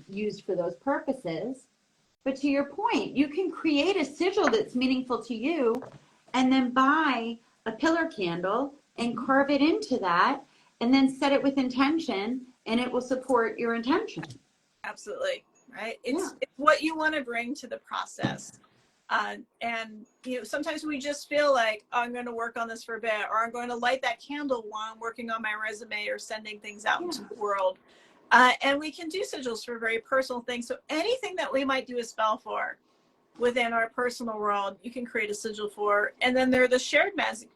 [SPEAKER 1] used for those purposes. But to your point, you can create a sigil that's meaningful to you and then buy a pillar candle and carve it into that and then set it with intention, and it will support your intention.
[SPEAKER 2] Absolutely. Right. It's what you want to bring to the process. And sometimes we just feel like, oh, I'm going to work on this for a bit, or I'm going to light that candle while I'm working on my resume or sending things out into the world. And we can do sigils for very personal things. So anything that we might do a spell for within our personal world, you can create a sigil for. And then there are the shared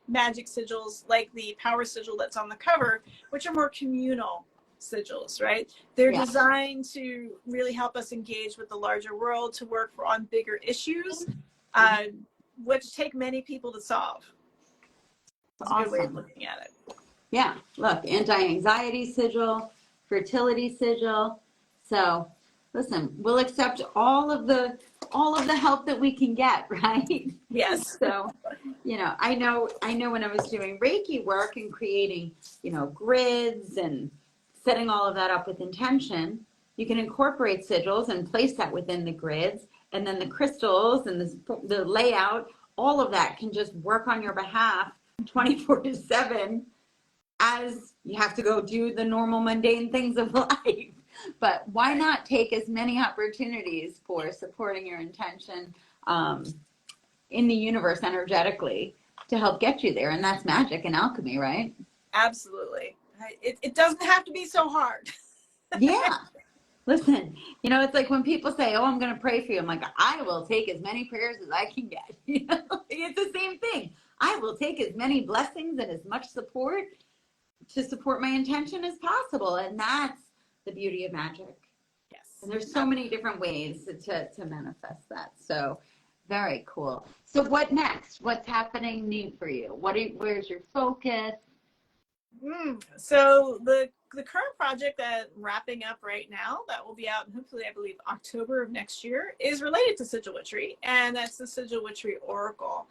[SPEAKER 2] magic sigils, like the power sigil that's on the cover, which are more communal sigils, right? They're designed to really help us engage with the larger world, to work on bigger issues, which take many people to solve. That's a good way of looking at it.
[SPEAKER 1] Yeah, look, anti-anxiety sigil, fertility sigil. So listen, we'll accept all of the help that we can get, right?
[SPEAKER 2] Yes.
[SPEAKER 1] So, I know when I was doing Reiki work and creating, grids and setting all of that up with intention, you can incorporate sigils and place that within the grids, and then the crystals and the layout, all of that can just work on your behalf 24/7 as you have to go do the normal mundane things of life. But why not take as many opportunities for supporting your intention in the universe energetically to help get you there? And that's magic and alchemy, right?
[SPEAKER 2] Absolutely. It doesn't have to be so hard.
[SPEAKER 1] Yeah. Listen, it's like when people say, oh, I'm going to pray for you. I'm like, I will take as many prayers as I can get. It's the same thing. I will take as many blessings and as much support to support my intention as possible. And that's the beauty of magic.
[SPEAKER 2] Yes.
[SPEAKER 1] And there's so many different ways to manifest that. So very cool. So what next? What's happening new for you? Where's your focus?
[SPEAKER 2] So the current project that I'm wrapping up right now, that will be out hopefully, I believe, October of next year, is related to Sigil Witchery, and that's the Sigil Witchery Oracle.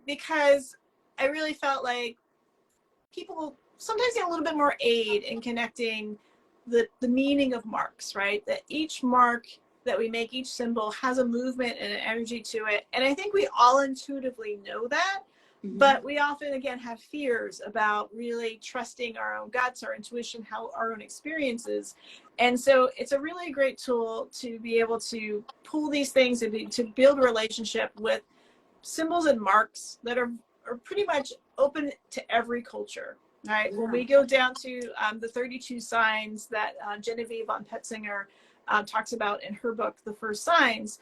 [SPEAKER 2] Because I really felt like people sometimes need a little bit more aid in connecting the meaning of marks, right? That each mark that we make, each symbol, has a movement and an energy to it. And I think we all intuitively know that. But we often, again, have fears about really trusting our own guts, our intuition, how our own experiences. And so it's a really great tool to be able to pull these things and to build a relationship with symbols and marks that are pretty much open to every culture. Right. Yeah. When we go down to the 32 signs that Genevieve von Petzinger talks about in her book, The First Signs,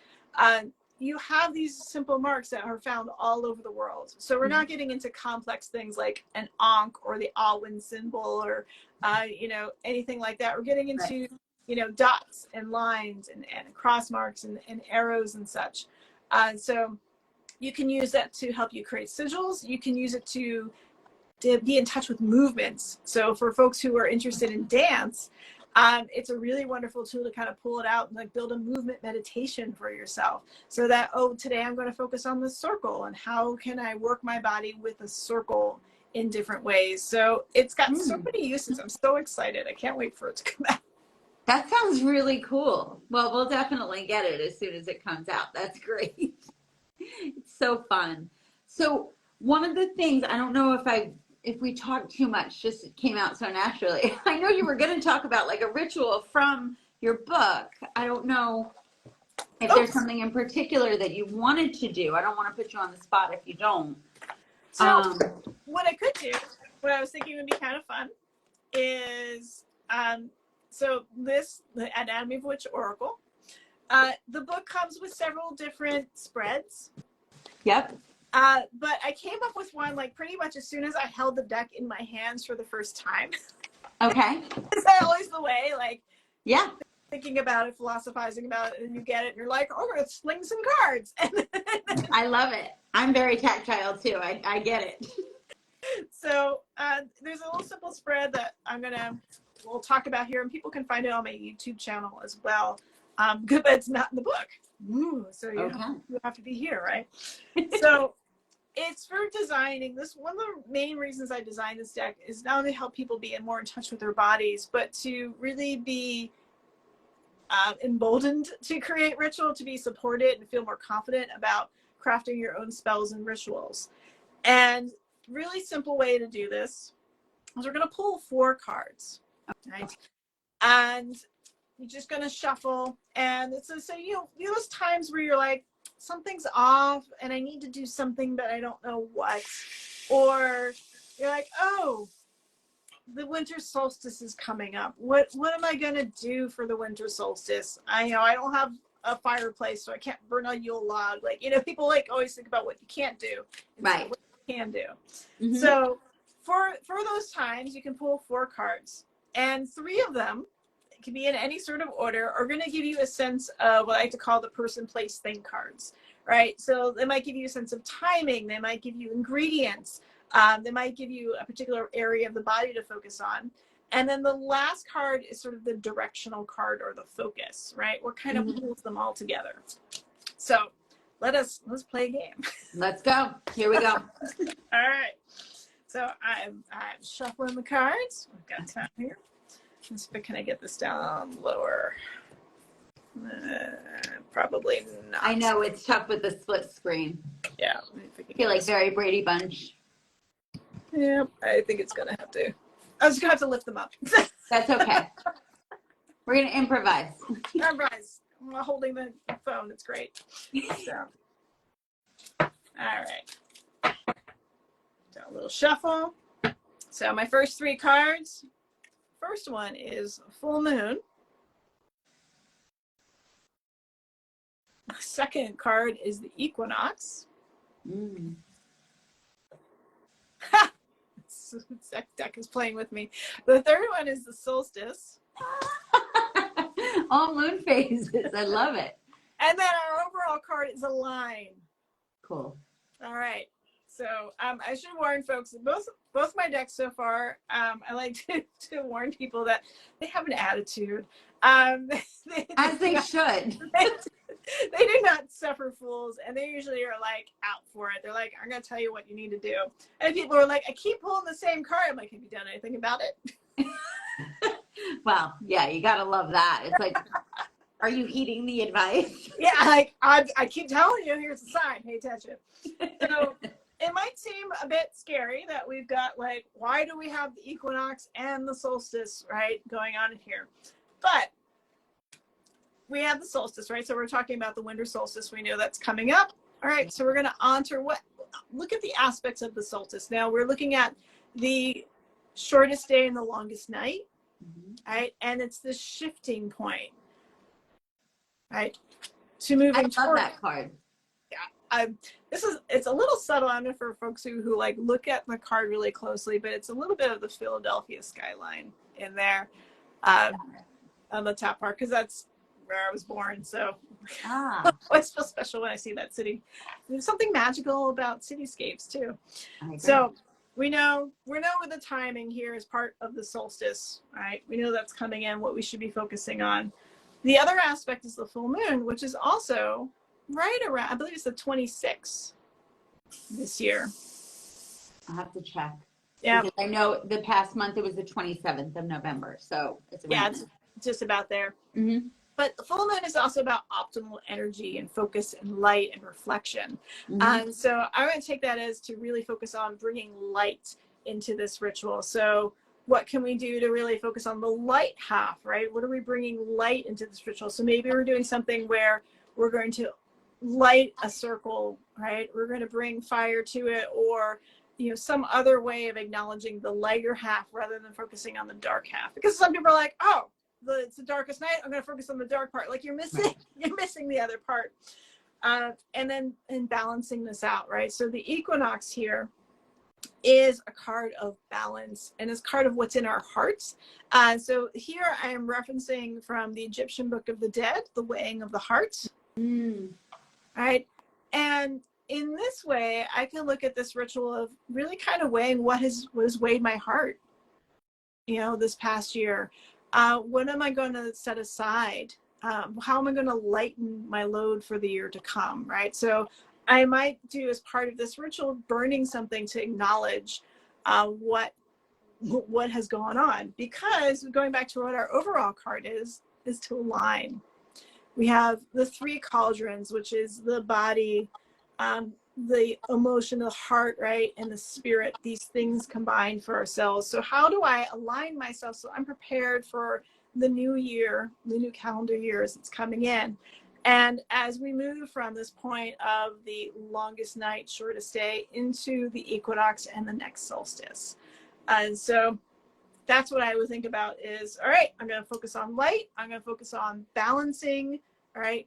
[SPEAKER 2] you have these simple marks that are found all over the world. So we're not getting into complex things like an Ankh or the Alwyn symbol or, anything like that. We're getting into, dots and lines and cross marks and arrows and such. So you can use that to help you create sigils. You can use it to be in touch with movements. So for folks who are interested in dance, it's a really wonderful tool to kind of pull it out and like build a movement meditation for yourself. So that, today I'm going to focus on the circle and how can I work my body with a circle in different ways. So it's got so many uses. I'm so excited. I can't wait for it to come out.
[SPEAKER 1] That sounds really cool. Well, we'll definitely get it as soon as it comes out. That's great. It's so fun. So one of the things, I don't know if we talked too much, just it came out so naturally. I know you were going to talk about like a ritual from your book. I don't know if there's something in particular that you wanted to do. I don't want to put you on the spot if you don't.
[SPEAKER 2] So what I could do, what I was thinking would be kind of fun is, so the Anatomy of Witch Oracle, the book comes with several different spreads.
[SPEAKER 1] Yep.
[SPEAKER 2] But I came up with one like pretty much as soon as I held the deck in my hands for the first time.
[SPEAKER 1] Okay.
[SPEAKER 2] Is that always the way? Like,
[SPEAKER 1] yeah,
[SPEAKER 2] thinking about it, philosophizing about it, and you get it, and you're like, oh, let's sling some cards.
[SPEAKER 1] I love it. I'm very tactile too. I get it.
[SPEAKER 2] So there's a little simple spread that we'll talk about here, and people can find it on my YouTube channel as well. Good, but it's not in the book. Ooh, so you have to be here, right? So it's for designing this. One of the main reasons I designed this deck is not only to help people be more in touch with their bodies, but to really be emboldened to create ritual, to be supported and feel more confident about crafting your own spells and rituals. And really simple way to do this is we're going to pull 4 cards, right? And you're just going to shuffle, and it's so those times where you're like, something's off and I need to do something but I don't know what, or you're like, oh, the winter solstice is coming up. What am I going to do for the winter solstice? I don't have a fireplace, so I can't burn a Yule log. Like, people like always think about what you can't do instead of what you can do. So for those times, you can pull 4 cards, and 3 of them, it can be in any sort of order, are going to give you a sense of what I like to call the person, place, thing cards, right? So they might give you a sense of timing. They might give you ingredients. They might give you a particular area of the body to focus on. And then the last card is sort of the directional card or the focus, right? What kind of pulls them all together. So let's play a game.
[SPEAKER 1] Let's go. Here we go.
[SPEAKER 2] All right. So I'm shuffling the cards. I've got time here. Can I get this down lower? Probably not.
[SPEAKER 1] I know it's tough with the split screen.
[SPEAKER 2] Yeah.
[SPEAKER 1] I feel like very Brady Bunch.
[SPEAKER 2] Yeah, I think it's gonna have to. I was gonna have to lift them up.
[SPEAKER 1] That's okay. We're gonna improvise.
[SPEAKER 2] Improvise. I'm holding the phone. It's great. So, all right. So a little shuffle. So my first 3 cards. First one is full moon. The second card is the equinox. deck is playing with me. The third one is the solstice.
[SPEAKER 1] All moon phases. I love it.
[SPEAKER 2] And then our overall card is a line.
[SPEAKER 1] Cool.
[SPEAKER 2] All right. So I should warn folks that both my decks so far, I like to warn people that they have an attitude.
[SPEAKER 1] As they should.
[SPEAKER 2] They do not suffer fools, and they usually are like out for it. They're like, I'm going to tell you what you need to do. And people are like, I keep pulling the same card. I'm like, have you done anything about it?
[SPEAKER 1] Well, yeah, you got to love that. It's like, are you heeding the advice?
[SPEAKER 2] Yeah, like I keep telling you, here's a sign, pay attention. So it might seem a bit scary that we've got like, why do we have the equinox and the solstice, right, going on in here? But we have the solstice, right? So we're talking about the winter solstice. We know that's coming up. All right, so we're going to look at the aspects of the solstice. Now we're looking at the shortest day and the longest night, right? And it's the shifting point, right? To moving
[SPEAKER 1] I love that card.
[SPEAKER 2] Yeah, it's a little subtle. I know for folks who like look at the card really closely, but it's a little bit of the Philadelphia skyline in there on the top part, because that's where I was born. So I always feel special when I see that city. There's something magical about cityscapes too. So we know with the timing here is part of the solstice, right? We know that's coming in, what we should be focusing on. The other aspect is the full moon, which is also right around, I believe it's the 26th this year.
[SPEAKER 1] I'll have to check.
[SPEAKER 2] Yeah.
[SPEAKER 1] Because I know the past month it was the 27th of November. So it's
[SPEAKER 2] it's just about there.
[SPEAKER 1] Mm-hmm.
[SPEAKER 2] But the full moon is also about optimal energy and focus and light and reflection.
[SPEAKER 1] Mm-hmm.
[SPEAKER 2] And so I'm going to take that as to really focus on bringing light into this ritual. So what can we do to really focus on the light half, right? What are we bringing light into this ritual? So maybe we're doing something where we're going to light a circle, right? We're going to bring fire to it, or some other way of acknowledging the lighter half rather than focusing on the dark half. Because some people are like, oh, it's the darkest night, I'm going to focus on the dark part. Like you're missing the other part. And then balancing this out, right? So the equinox here is a card of balance and is card of what's in our hearts. So here I am referencing from the Egyptian Book of the Dead, the weighing of the heart. Right? And in this way, I can look at this ritual of really kind of weighing what has weighed my heart, this past year. What am I going to set aside? How am I going to lighten my load for the year to come, right? So I might do, as part of this ritual, burning something to acknowledge what has gone on. Because going back to what our overall card is to align. We have the three cauldrons, which is the body, the emotion, the heart, right, and the spirit, these things combined for ourselves. So how do I align myself so I'm prepared for the new year, the new calendar year as it's coming in? And as we move from this point of the longest night, shortest day, into the equinox and the next solstice. And so that's what I would think about is, all right, I'm going to focus on light. I'm going to focus on balancing, all right,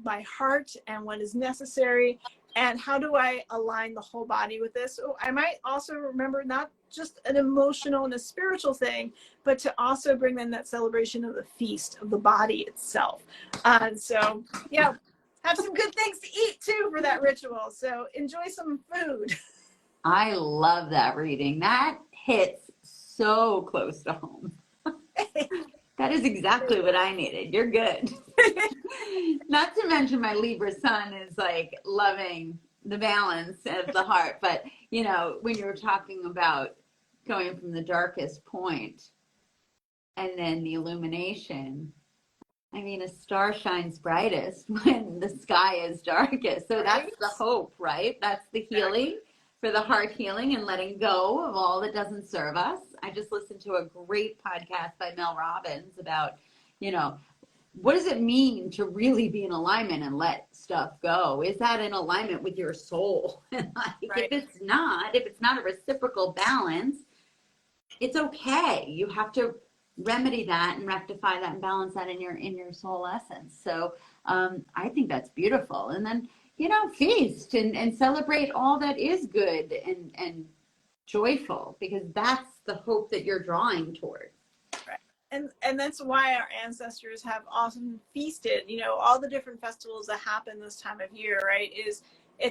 [SPEAKER 2] my heart and what is necessary. And how do I align the whole body with this? So I might also remember not just an emotional and a spiritual thing, but to also bring in that celebration of the feast of the body itself. So, yeah, have some good things to eat too for that ritual. So enjoy some food.
[SPEAKER 1] I love that reading. That hits so close to home. That is exactly what I needed. You're good. Not to mention my Libra sun is like loving the balance of the heart. But, when you were talking about going from the darkest point and then the illumination, I mean, a star shines brightest when the sky is darkest. So that's the hope, right? That's the healing for the heart healing and letting go of all that doesn't serve us. I just listened to a great podcast by Mel Robbins about, what does it mean to really be in alignment and let stuff go? Is that in alignment with your soul? If it's not a reciprocal balance, it's okay. You have to remedy that and rectify that and balance that in your soul essence. So I think that's beautiful. And then, feast and celebrate all that is good and joyful, because that's the hope that you're drawing toward.
[SPEAKER 2] And that's why our ancestors have often feasted, you know, all the different festivals that happen this time of year, right? It's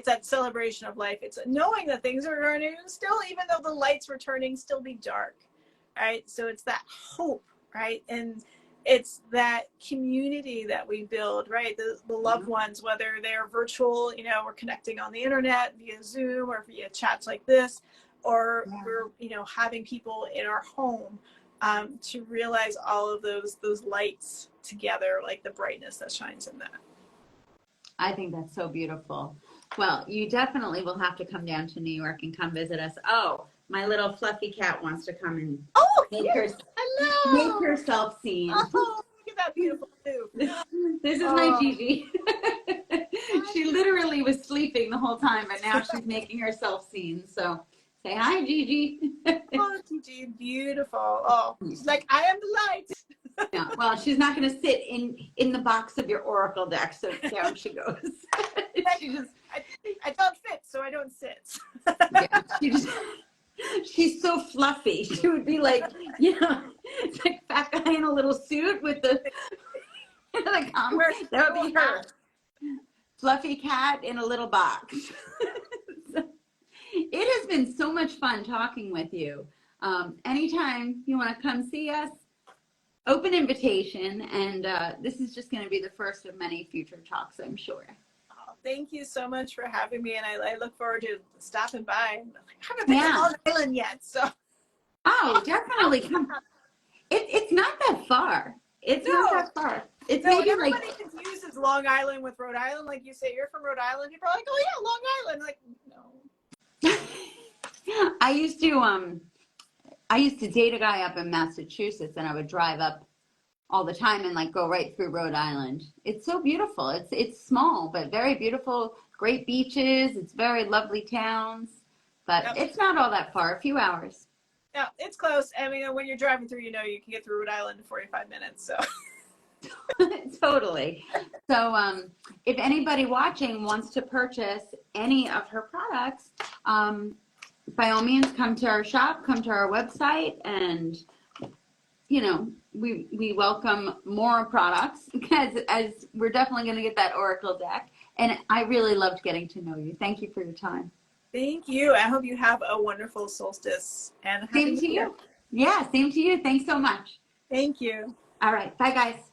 [SPEAKER 2] that celebration of life. It's knowing that things are going to still, even though the lights were turning, still be dark, right? So it's that hope, right? And it's that community that we build, right? The loved ones, whether they're virtual, you know, we're connecting on the internet via Zoom or via chats like this, or we're, you know, having people in our home, to realize all of those lights together, like the brightness that shines in that.
[SPEAKER 1] I think that's so beautiful. Well, you definitely will have to come down to New York and come visit us. Oh, my little fluffy cat wants to come and make herself seen.
[SPEAKER 2] Oh, look at that beautiful too.
[SPEAKER 1] This is my Gigi. She literally was sleeping the whole time, but now she's making herself seen. So say hi, Gigi.
[SPEAKER 2] Oh, Gigi, beautiful. Oh, she's like, I am the light.
[SPEAKER 1] Yeah, well, she's not going to sit in the box of your oracle deck, so down she goes. She just,
[SPEAKER 2] I don't fit, so I don't sit.
[SPEAKER 1] yeah, she's so fluffy. She would be like, you know, it's like fat guy in a little suit with the that would be her. Fluffy cat in a little box. It has been so much fun talking with you. Anytime you want to come see us, open invitation, and this is just going to be the first of many future talks, I'm sure.
[SPEAKER 2] Oh, thank you so much for having me, and I look forward to stopping by. I haven't been to Long Island yet, so.
[SPEAKER 1] Oh, definitely come. It's not that far. It's not that far. It's maybe
[SPEAKER 2] everybody
[SPEAKER 1] like
[SPEAKER 2] confuses Long Island with Rhode Island. Like you say, you're from Rhode Island. People are like, oh yeah, Long Island. Like, no.
[SPEAKER 1] I used to date a guy up in Massachusetts, and I would drive up all the time and like go right through Rhode Island. It's so beautiful. It's small but very beautiful. Great beaches. It's very lovely towns, but it's not all that far. A few hours.
[SPEAKER 2] Yeah, it's close. I mean, when you're driving through, you know, you can get through Rhode Island in 45 minutes. So.
[SPEAKER 1] Totally. So if anybody watching wants to purchase any of her products, by all means, come to our shop, come to our website, and you know, we welcome more products, because as we're definitely going to get that oracle deck. And I really loved getting to know you. Thank you for your time.
[SPEAKER 2] Thank you. I hope you have a wonderful solstice. And
[SPEAKER 1] same to you. Yeah, same to you. Thanks so much.
[SPEAKER 2] Thank you.
[SPEAKER 1] All right. Bye, guys.